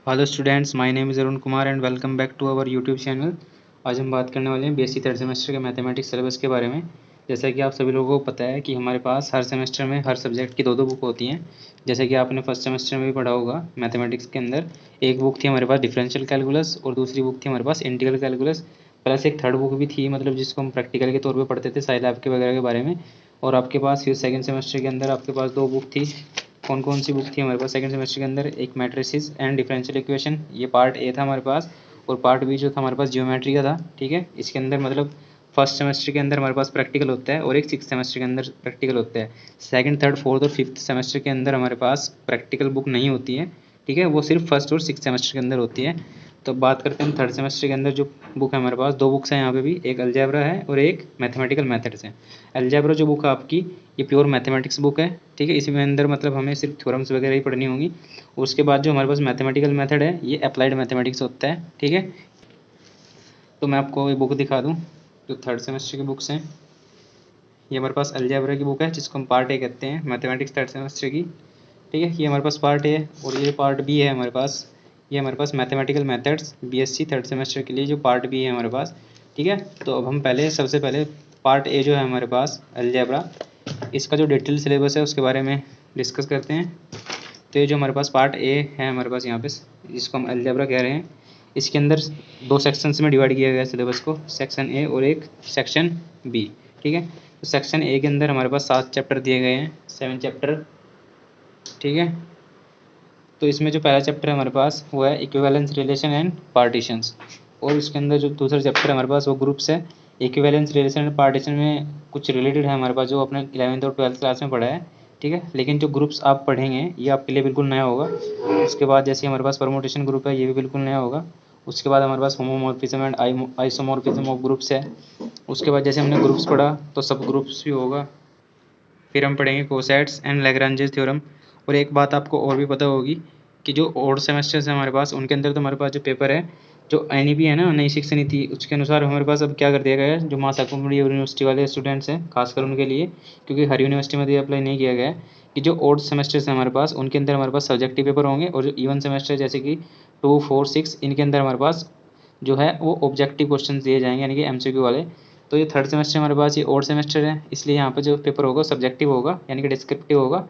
Hello students, my name is Arun Kumar and welcome back to our YouTube channel. आज हम बात करने वाले हैं बीएससी थर्ड सेमेस्टर के मैथमेटिक्स सिलेबस के बारे में। जैसा कि आप सभी लोगों को पता है कि हमारे पास हर सेमेस्टर में हर सब्जेक्ट की दो बुक होती हैं। जैसे कि आपने फर्स्ट सेमेस्टर में भी पढ़ा होगा, मैथमेटिक्स के अंदर एक बुक थी हमारे पास डिफरेंशियल कैलकुलस और दूसरी बुक थी हमारे पास इंटीग्रल कैलकुलस, प्लस एक थर्ड बुक भी थी, मतलब जिसको हम प्रैक्टिकल के तौर पर पढ़ते थे साइलैब के वगैरह के बारे में। और आपके पास फिर सेकेंड सेमेस्टर के अंदर आपके पास दो बुक थी। कौन कौन सी बुक थी हमारे पास सेकंड सेमेस्टर के अंदर? एक मैट्रिसेस एंड डिफरेंशियल इक्वेशन, ये पार्ट ए था हमारे पास। और पार्ट बी जो था हमारे पास जियोमेट्री का था। ठीक है, इसके अंदर मतलब फर्स्ट सेमेस्टर के अंदर हमारे पास प्रैक्टिकल होता है और एक सिक्स सेमेस्टर के अंदर प्रैक्टिकल होता है। सेकंड, थर्ड, फोर्थ और फिफ्थ सेमेस्टर के अंदर हमारे पास प्रैक्टिकल बुक नहीं होती है। ठीक है, वो सिर्फ फर्स्ट और सिक्स सेमेस्टर के अंदर होती है। तो बात करते हैं थर्ड सेमेस्टर के अंदर जो बुक है हमारे पास, दो बुक्स हैं यहाँ पे भी, एक अलजेब्रा है और एक मैथमेटिकल मेथड्स है। अलजेब्रा जो बुक है आपकी, ये प्योर मैथमेटिक्स बुक है। ठीक है, इसमें अंदर मतलब हमें सिर्फ थ्योरम्स वगैरह ही पढ़नी होंगी। उसके बाद जो हमारे पास मैथमेटिकल मेथड है, ये अप्लाइड मैथमेटिक्स होता है। ठीक है, तो मैं आपको ये बुक दिखा दूँ जो थर्ड सेमेस्टर की बुक्स हैं। ये हमारे पास अलजेब्रा की बुक है जिसको हम पार्ट ए कहते हैं, मैथमेटिक्स थर्ड सेमेस्टर की। ठीक है, ये हमारे पास पार्ट ए है और ये पार्ट बी है हमारे पास। ये हमारे पास mathematical methods BSc third semester के लिए जो पार्ट बी है हमारे पास। ठीक है, तो अब हम सबसे पहले पार्ट ए जो है हमारे पास अलजेब्रा, इसका जो डिटेल सिलेबस है उसके बारे में डिस्कस करते हैं। तो ये जो हमारे पास पार्ट ए है हमारे पास यहाँ पे, जिसको हम अलजेब्रा कह रहे हैं, इसके अंदर दो सेक्शंस में डिवाइड किया गया है सिलेबस को, सेक्शन ए और एक सेक्शन बी। ठीक है, तो सेक्शन ए के अंदर हमारे पास 7 चैप्टर दिए गए हैं, 7 चैप्टर। ठीक है, तो इसमें जो पहला चैप्टर है हमारे पास वो है इक्विवेलेंस रिलेशन एंड पार्टीशंस। और इसके अंदर जो दूसरा चैप्टर है हमारे पास वो ग्रुप्स है। इक्विवेलेंस रिलेशन एंड पार्टीशन में कुछ रिलेटेड है हमारे पास जो अपने 11th और 12th क्लास में पढ़ा है। ठीक है, लेकिन जो ग्रुप्स आप पढ़ेंगे ये आपके लिए बिल्कुल नया होगा। उसके बाद जैसे हमारे पास परमुटेशन ग्रुप है, ये भी बिल्कुल नया होगा। उसके बाद हमारे पास homomorphism and isomorphism of groups है। उसके बाद जैसे हमने ग्रुप्स पढ़ा तो सब ग्रुप्स भी होगा। फिर हम पढ़ेंगे कोसेट्स एंड लैग्रांजेस थ्योरम। और एक बात आपको और भी पता होगी कि जो और सेमेस्टर्स हैं हमारे पास, उनके अंदर तो हमारे पास जो पेपर है, जो एनईपी है ना, नई शिक्षा नीति, उसके अनुसार हमारे पास अब क्या कर दिया गया है, जो मास अकोमोडेट यूनिवर्सिटी वाले स्टूडेंट्स हैं खासकर उनके लिए, क्योंकि हर यूनिवर्सिटी में ये अप्लाई नहीं किया गया है, कि जो ओड सेमेस्टर्स हैं हमारे पास उनके अंदर हमारे पास सब्जेक्टिव पेपर होंगे, और जो इवन सेमेस्टर जैसे कि 2, 4, 6, इनके अंदर हमारे पास जो है वो ऑब्जेक्टिव क्वेश्चन दिए जाएंगे, यानी कि एमसीक्यू वाले। तो ये थर्ड सेमेस्टर हमारे पास ये और सेमेस्टर है, इसलिए यहाँ पर जो पेपर होगा सब्जेक्टिव होगा, यानी कि डिस्क्रिप्टिव होगा।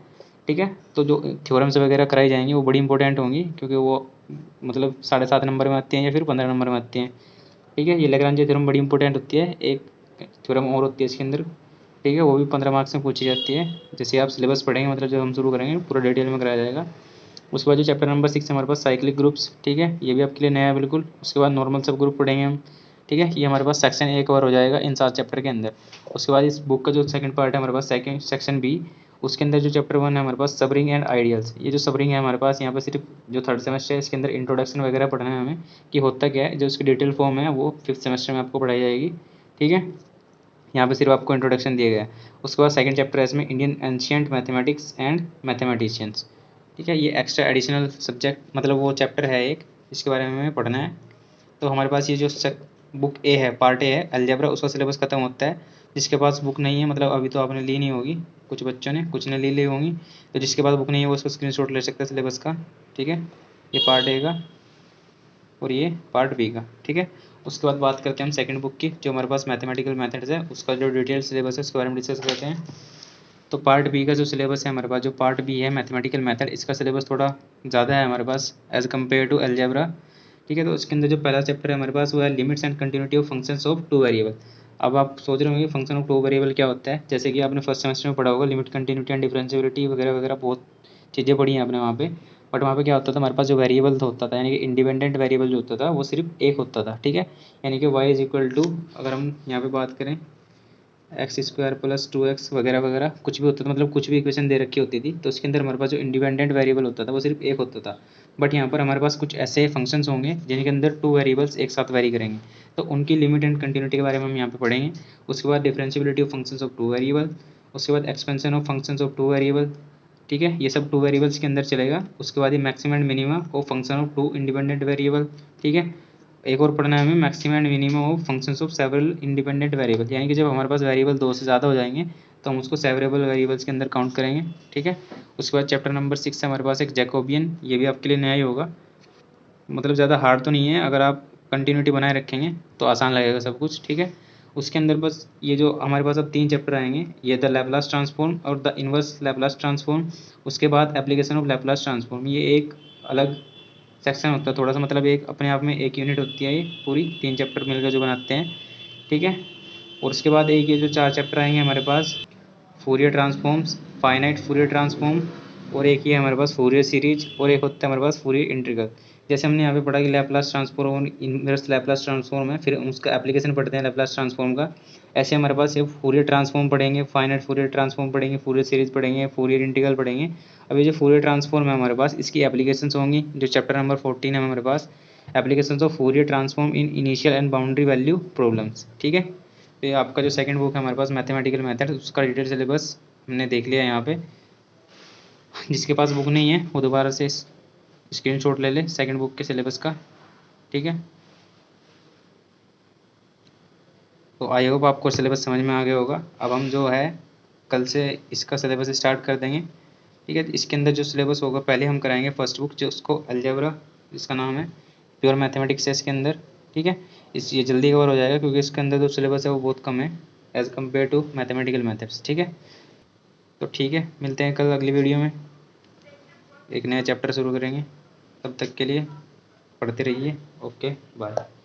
ठीक है, तो जो थ्योरम्स वगैरह कराई जाएंगी वो बड़ी इंपॉर्टेंट होंगी, क्योंकि वो मतलब 7.5 नंबर में आती हैं या फिर 15 नंबर में आती हैं। ठीक है, ये लैग्रांज थ्योरम बड़ी इंपॉर्टेंट होती है। एक थ्योरम और होती है इसके अंदर। ठीक है, वो भी 15 मार्क्स में पूछी जाती है। जैसे आप सिलेबस पढ़ेंगे, मतलब जब हम शुरू करेंगे पूरा डिटेल में कराया जाएगा। उसके बाद जो चैप्टर नंबर 6 हमारे पास साइक्लिक ग्रुप्स। ठीक है, ये भी आपके लिए नया है बिल्कुल। उसके बाद नॉर्मल सब ग्रुप पढ़ेंगे हम। ठीक है, ये हमारे पास सेक्शन ए कवर हो जाएगा इन 7 चैप्टर के अंदर। उसके बाद इस बुक का जो सेकंड पार्ट है हमारे पास, सेकंड सेक्शन बी, उसके अंदर जो चैप्टर 1 है हमारे पास सबरिंग एंड आइडियल्स। ये जो सबरिंग है हमारे पास, यहाँ पर सिर्फ जो थर्ड सेमेस्टर है इसके अंदर इंट्रोडक्शन वगैरह पढ़ना है हमें कि होता क्या है। जो उसकी डिटेल फॉर्म है वो फिफ्थ सेमेस्टर में आपको पढ़ाई जाएगी। ठीक है, यहाँ पे सिर्फ आपको इंट्रोडक्शन दिया गया है। उसके बाद सेकंड चैप्टर है इसमें Indian ancient mathematics and mathematicians. ठीक है, ये एक्स्ट्रा एडिशनल सब्जेक्ट, मतलब वो चैप्टर है एक, इसके बारे में हमें पढ़ना है। तो हमारे पास ये जो बुक ए है, पार्ट ए है अलजेब्रा, उसका सिलेबस खत्म होता है। जिसके पास बुक नहीं है, मतलब अभी तो आपने ली नहीं होगी, कुछ बच्चों ने, कुछ ने ले ली होंगी, तो जिसके पास बुक नहीं है वो उसका स्क्रीनशॉट ले सकता है सिलेबस का। ठीक है, ये पार्ट ए का और ये पार्ट बी का। ठीक है, उसके बाद बात करते हैं हम सेकंड बुक की, जो हमारे पास मैथमेटिकल मेथड्स है, उसका जो डिटेल सिलेबस है उसके बारे में डिस्कस करते हैं। तो पार्ट बी का जो सिलेबस है हमारे पास, जो पार्ट बी है मैथमेटिकल मेथड, इसका सिलेबस थोड़ा ज़्यादा है हमारे पास एज़ कम्पेयर टू अलजेब्रा। ठीक है, तो उसके अंदर जो पहला चैप्टर है हमारे पास वो है limits and continuity of functions of two variable. अब आप सोच रहे होंगे फंक्शन ऑफ टू वेरिएबल क्या होता है। जैसे कि आपने फर्स्ट सेमेस्टर में पढ़ा होगा, लिमिट, कंटिन्यूटी एंड डिफरेंशिएबिलिटी वगैरह वगैरह बहुत चीज़ें पढ़ी हैं आपने वहाँ पे। बट वहाँ पे क्या होता था, हमारे पास जो वेरिएबल होता था, यानी कि इंडिपेंडेंट वेरिएबल जो होता था वो सिर्फ एक होता था। ठीक है, यानी कि वाई इज इक्वल टू, अगर हम यहाँ पे बात करें, एक्स स्क्वायर प्लस 2x वगैरह वगैरह कुछ भी होता था, मतलब कुछ भी इक्वेशन दे रखी होती थी, तो उसके अंदर हमारे पास जो इंडिपेंडेंट वेरिएबल होता था वो सिर्फ एक होता था। बट यहाँ पर हमारे पास कुछ ऐसे फंक्शंस होंगे जिनके अंदर 2 वेरिएबल्स एक साथ वेरी करेंगे, तो उनकी लिमिट एंड कंटिन्यूटी के बारे में हम यहाँ पे पढ़ेंगे। उसके बाद differentiability of functions of 2 variable. उसके बाद expansion of functions of 2 variable. ठीक है, ये सब 2 वेरिएबल्स के अंदर चलेगा। उसके बाद ये maximum and minimum of function of 2 independent variable. ठीक है, एक और पढ़ना है हमें maximum and minimum of functions of several independent variable, यानी कि जब हमारे पास वेरिएबल 2 से ज़्यादा हो जाएंगे तो हम उसको सेवरेबल वेरिएबल्स के अंदर काउंट करेंगे। ठीक है, उसके बाद चैप्टर नंबर 6 है हमारे पास एक जैकोबियन, ये भी आपके लिए नया ही होगा। मतलब ज़्यादा हार्ड तो नहीं है, अगर आप कंटिन्यूटी बनाए रखेंगे तो आसान लगेगा सब कुछ, ठीक है। उसके अंदर बस ये जो हमारे पास अब 3 चैप्टर आएंगे, ये द लैपलास ट्रांसफॉर्म और द इन्वर्स लैपलास ट्रांसफॉर्म, उसके बाद एप्लीकेशन ऑफ लैपलास ट्रांसफॉर्म। ये एक अलग सेक्शन होता है थोड़ा सा, मतलब एक अपने आप में एक यूनिट होती है ये पूरी, 3 चैप्टर मिलकर जो बनाते हैं, ठीक है। और उसके बाद एक ये जो 4 चैप्टर आएंगे हमारे पास, Fourier transforms, finite Fourier transform, और एक ये हमारे पास फूरियर सीरीज, और एक होता है हमारे पास फूरियर इंटीग्रल। जैसे हमने यहाँ पे पढ़ा कि लैपलास ट्रांसफॉर्म और इनवर्स लैपलास ट्रांसफॉर्म है, फिर उसका एप्लीकेशन पढ़ते हैं लैपलास ट्रांसफॉर्म का। ऐसे हमारे पास ये फूरियर ट्रांसफॉर्म पढ़ेंगे, फाइनाइट फूरियर ट्रांसफॉर्म पढ़ेंगे, फूरियर सीरीज पढ़ेंगे, फूरियर इंटीग्रल पढ़ेंगे। अब ये जो फूरियर ट्रांसफॉर्म है हमारे पास, इसकी एप्लीकेशंस होंगी, जो चैप्टर नंबर 14 है हमारे पास, applications of Fourier transform in initial and boundary value problems, ठीक है। तो ये आपका जो सेकंड बुक है हमारे पास मैथमेटिकल मेथड, उसका डिटेल सिलेबस हमने देख लिया यहाँ पे। जिसके पास बुक नहीं है वो दोबारा से स्क्रीनशॉट ले ले सेकंड बुक के सिलेबस का, ठीक है। तो आई होप आपको सिलेबस समझ में आ गया होगा। अब हम जो है कल से इसका सिलेबस स्टार्ट कर देंगे, ठीक है। इसके अंदर जो सिलेबस होगा, पहले हम कराएंगे फर्स्ट बुक, जो उसको अलजेब्रा जिसका नाम है, प्योर मैथमेटिक्स है इसके अंदर, ठीक है। ये जल्दी कवर हो जाएगा क्योंकि इसके अंदर जो सिलेबस है वो बहुत कम है as compare to mathematical methods, ठीक है। तो ठीक है, मिलते हैं कल अगली वीडियो में, एक नया चैप्टर शुरू करेंगे। तब तक के लिए पढ़ते रहिए। Okay bye.